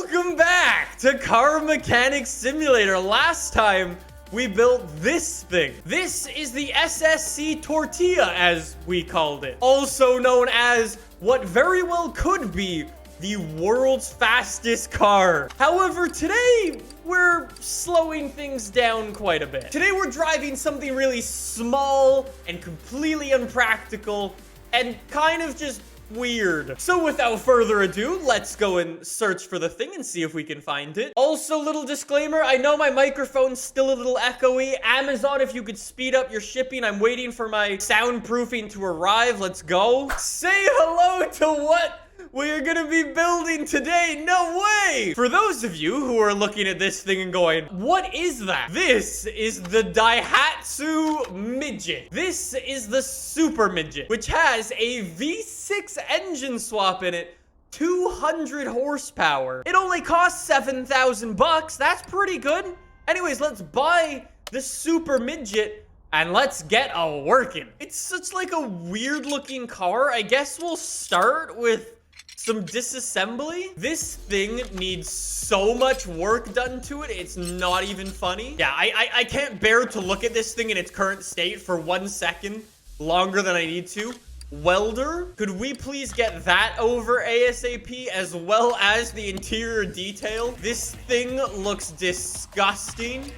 Welcome back to Car Mechanic Simulator. Last time we built this thing. This is the SSC Tortilla, as we called it. Also known as what very well could be the world's fastest car. However, today we're slowing things down quite a bit. Today we're driving something really small and completely unpractical and kind of just weird. So without further ado, let's go and search for the thing and see if we can find it. Also, little disclaimer, I know my microphone's still a little echoey. Amazon, if you could speed up your shipping, I'm waiting for my soundproofing to arrive. Let's go. Say hello to what we are gonna be building today. No way! For those of you who are looking at this thing and going, what is that? This is the Daihatsu Midget. This is the Super Midget, which has a V6 engine swap in it, 200 horsepower. It only costs 7,000 bucks. That's pretty good. Anyways, let's buy the Super Midget and let's get a working. It's such like a weird looking car. I guess we'll start with some disassembly. This thing needs so much work done to it, it's not even funny. Yeah, I can't bear to look at this thing in its current state for 1 second longer than I need to. Welder, could we please get that over ASAP, as well as the interior detail? This thing looks disgusting.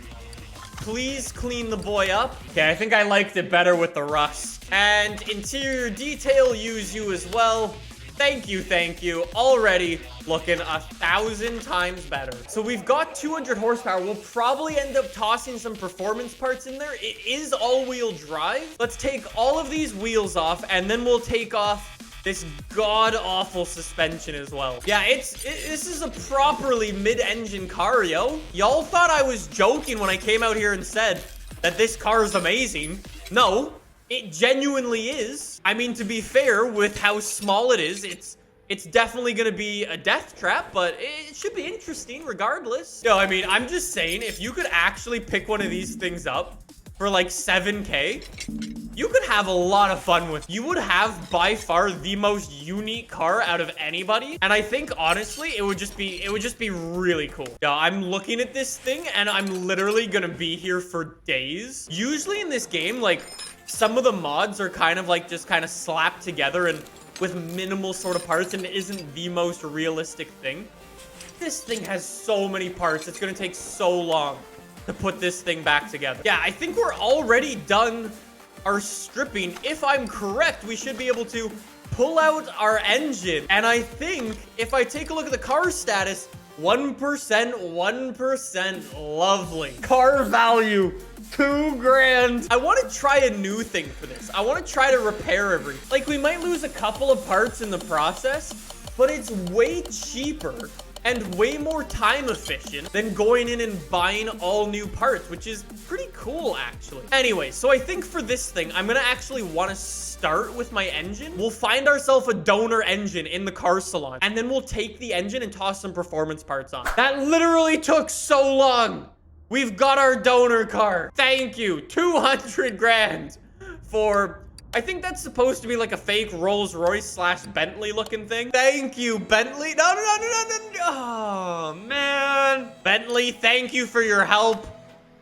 Please clean the boy up. Okay, I think I liked it better with the rust. And interior detail, use you as well. Thank you, thank you. Already looking 1,000 times better. So we've got 200 horsepower. We'll probably end up tossing some performance parts in there. It is all-wheel drive. Let's take all of these wheels off, and then we'll take off this god-awful suspension as well. Yeah, this is a properly mid-engine car, yo. Y'all thought I was joking when I came out here and said that this car is amazing. No. It genuinely is. I mean, to be fair, with how small it is, it's definitely gonna be a death trap, but it should be interesting regardless. Yo, I mean, I'm just saying, if you could actually pick one of these things up for like 7K, you could have a lot of fun with. You would have by far the most unique car out of anybody. And I think honestly, it would just be really cool. Yeah, I'm looking at this thing and I'm literally gonna be here for days. Usually in this game, like, some of the mods are kind of like just kind of slapped together and with minimal sort of parts, and it isn't the most realistic thing. This thing has so many parts. It's going to take so long to put this thing back together. Yeah, I think we're already done our stripping. If I'm correct, we should be able to pull out our engine. And I think if I take a look at the car status, 1%, 1%, lovely. Car value, 2 grand. I want to try a new thing for this. I want to try to repair everything. Like, we might lose a couple of parts in the process, but it's way cheaper and way more time efficient than going in and buying all new parts, which is pretty cool, actually. Anyway, so I think for this thing, I'm gonna actually want to start with my engine. We'll find ourselves a donor engine in the car salon, and then we'll take the engine and toss some performance parts on. That literally took so long. We've got our donor car. Thank you. 200 grand for, I think that's supposed to be like a fake Rolls Royce / Bentley looking thing. Thank you, Bentley. No. Oh, man. Bentley, thank you for your help.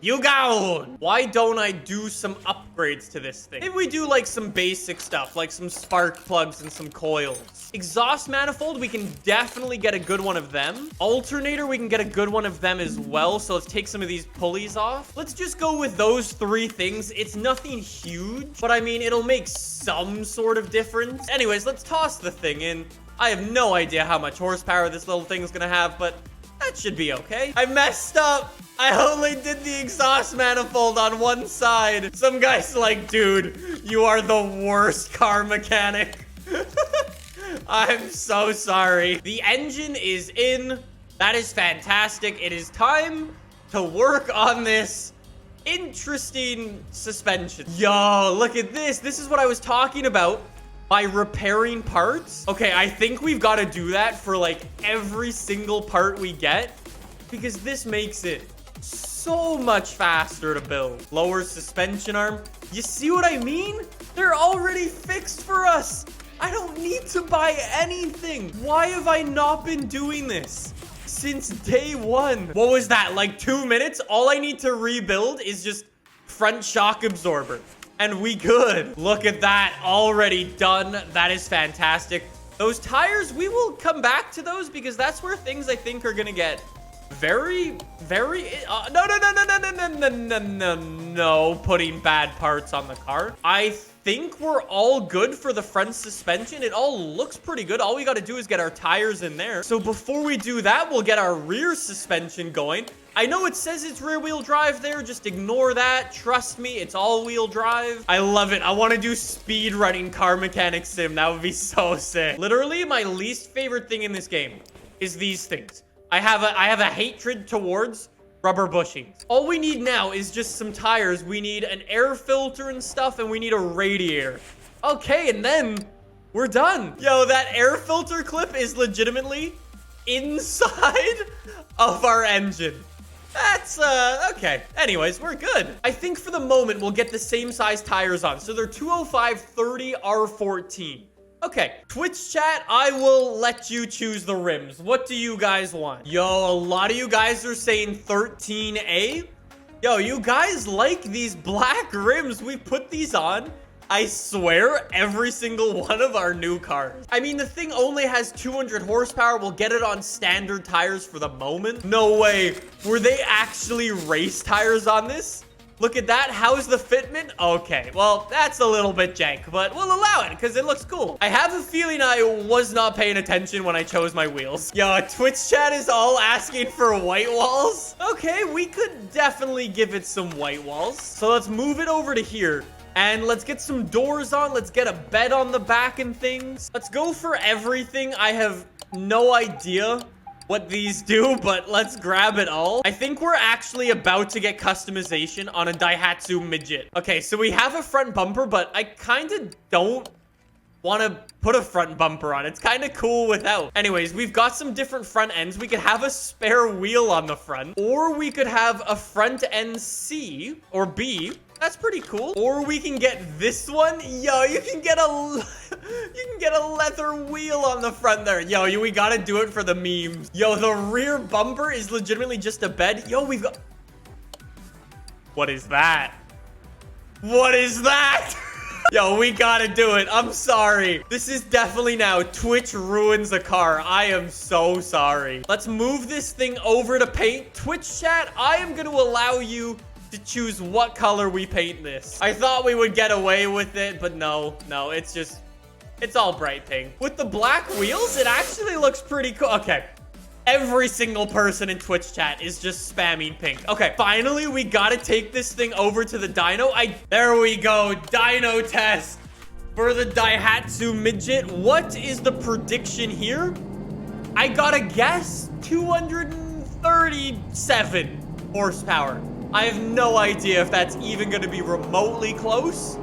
You go. Why don't I do some upgrades to this thing? Maybe we do like some basic stuff, like some spark plugs and some coils. Exhaust manifold, we can definitely get a good one of them. Alternator, we can get a good one of them as well. So let's take some of these pulleys off. Let's just go with those 3 things. It's nothing huge, but I mean, it'll make some sort of difference. Anyways, let's toss the thing in. I have no idea how much horsepower this little thing is gonna have, but that should be okay. I messed up. I only did the exhaust manifold on one side. Some guy's like, dude, you are the worst car mechanic. I'm so sorry. The engine is in. That is fantastic. It is time to work on this interesting suspension. Yo, look at this. This is what I was talking about by repairing parts. Okay, I think we've got to do that for like every single part we get, because this makes it so much faster to build. Lower suspension arm. You see what I mean? They're already fixed for us. I don't need to buy anything. Why have I not been doing this? since day one. What was that? Like 2 minutes? All I need to rebuild is just front shock absorber. And we good. Look at that. Already done. That is fantastic. Those tires, we will come back to those because that's where things I think are going to get very, no, putting bad parts on the car. I think we're all good for the front suspension. It all looks pretty good. All we got to do is get our tires in there. So before we do that, we'll get our rear suspension going. I know it says it's rear wheel drive there. Just ignore that. Trust me, it's all wheel drive. I love it. I want to do speed running car mechanic sim. That would be so sick. Literally, my least favorite thing in this game is these things. I have a hatred towards rubber bushings. All we need now is just some tires. We need an air filter and stuff, and we need a radiator. Okay, and then we're done. Yo, that air filter clip is legitimately inside of our engine. That's, okay. Anyways, we're good. I think for the moment, we'll get the same size tires on. So they're 205/30 R14. Okay, Twitch chat, I will let you choose the rims. What do you guys want? Yo, a lot of you guys are saying 13A. Yo, you guys like these black rims. We put these on, I swear, every single one of our new cars. I mean, the thing only has 200 horsepower. We'll get it on standard tires for the moment. No way. Were they actually race tires on this? Look at that. How's the fitment? Okay, well, that's a little bit jank, but we'll allow it because it looks cool. I have a feeling I was not paying attention when I chose my wheels. Yo, Twitch chat is all asking for white walls. Okay, we could definitely give it some white walls. So let's move it over to here. And let's get some doors on. Let's get a bed on the back and things. Let's go for everything. I have no idea what these do, but let's grab it all. I think we're actually about to get customization on a Daihatsu Midget. Okay, so we have a front bumper, but I kind of don't want to put a front bumper on. It's kind of cool without. Anyways, we've got some different front ends. We could have a spare wheel on the front, or we could have a front end C or B. That's pretty cool. Or we can get this one. Yo, you can get a leather wheel on the front there. Yo, we gotta do it for the memes. Yo, the rear bumper is legitimately just a bed. Yo, we've got... What is that? What is that? Yo, we gotta do it. I'm sorry. This is definitely now Twitch ruins a car. I am so sorry. Let's move this thing over to paint. Twitch chat, I am gonna allow you to choose what color we paint this. I thought we would get away with it, but no, it's all bright pink. With the black wheels, it actually looks pretty cool. Okay, every single person in Twitch chat is just spamming pink. Okay, finally, we gotta take this thing over to the dyno. There we go, dyno test for the Daihatsu Midget. What is the prediction here? I gotta guess 237 horsepower. I have no idea if that's even going to be remotely close.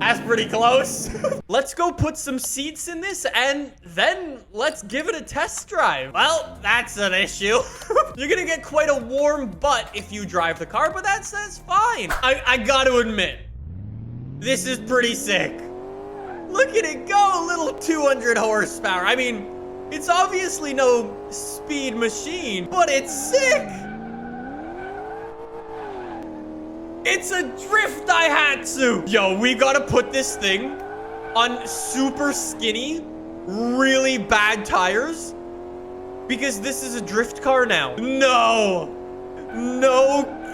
That's pretty close. Let's go put some seats in this and then let's give it a test drive. Well, that's an issue. You're going to get quite a warm butt if you drive the car, but that's fine. I got to admit, this is pretty sick. Look at it go, little 200 horsepower. I mean, it's obviously no speed machine, but it's sick. It's a drift Daihatsu. Yo, we gotta put this thing on super skinny, really bad tires because this is a drift car now. No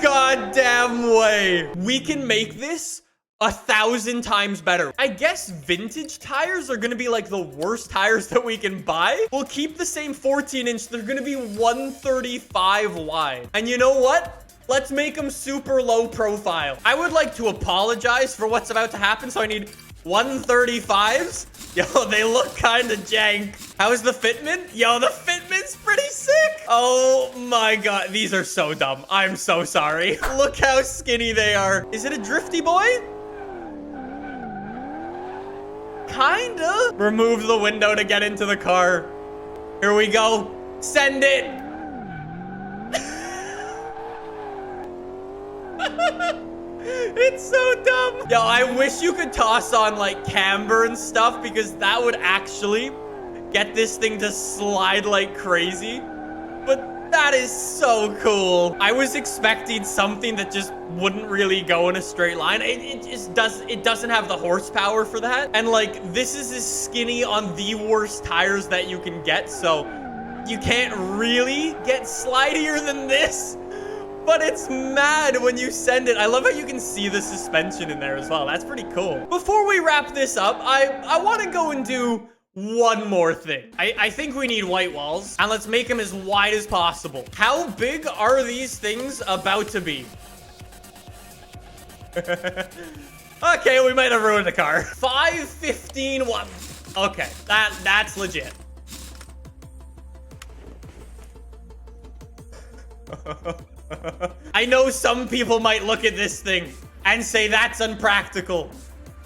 goddamn way. We can make this 1,000 times better. I guess vintage tires are gonna be like the worst tires that we can buy. We'll keep the same 14-inch. They're gonna be 135 wide. And you know what? Let's make them super low profile. I would like to apologize for what's about to happen, so I need 135s. Yo, they look kind of jank. How's the fitment? Yo, the fitment's pretty sick. Oh my god, these are so dumb. I'm so sorry. Look how skinny they are. Is it a drifty boy? Kinda. Remove the window to get into the car. Here we go. Send it. It's so dumb. Yo, I wish you could toss on like camber and stuff because that would actually get this thing to slide like crazy. But that is so cool. I was expecting something that just wouldn't really go in a straight line. It doesn't have the horsepower for that. And like, this is as skinny on the worst tires that you can get. So you can't really get slidier than this. But it's mad when you send it. I love how you can see the suspension in there as well. That's pretty cool. Before we wrap this up, I want to go and do one more thing. I think we need white walls, and let's make them as wide as possible. How big are these things about to be? Okay, we might have ruined the car. 515 1. Okay, that's legit. I know some people might look at this thing and say that's unpractical.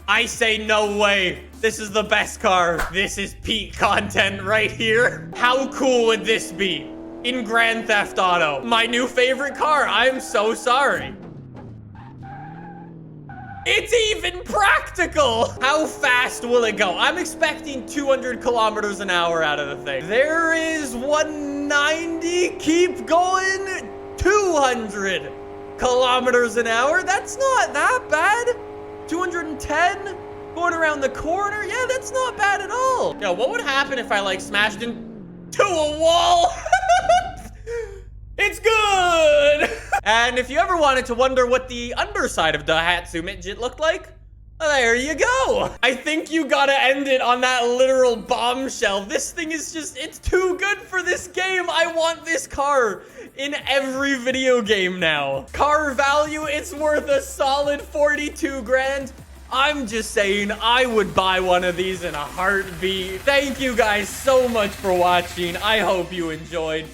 I say no way. This is the best car. This is peak content right here. How cool would this be in Grand Theft Auto? My new favorite car. I'm so sorry. It's even practical. How fast will it go? I'm expecting 200 kilometers an hour out of the thing. There is 190. Keep going. 200 kilometers an hour. That's not that bad. 210 going around the corner. Yeah, that's not bad at all. Yo, what would happen if I like smashed into a wall? It's good. And if you ever wanted to wonder what the underside of Daihatsu Midget looked like, there you go. I think you gotta end it on that literal bombshell. This thing is just, it's too good for this game. I want this car in every video game now. Car value, it's worth a solid 42 grand. I'm just saying, I would buy one of these in a heartbeat. Thank you guys so much for watching. I hope you enjoyed.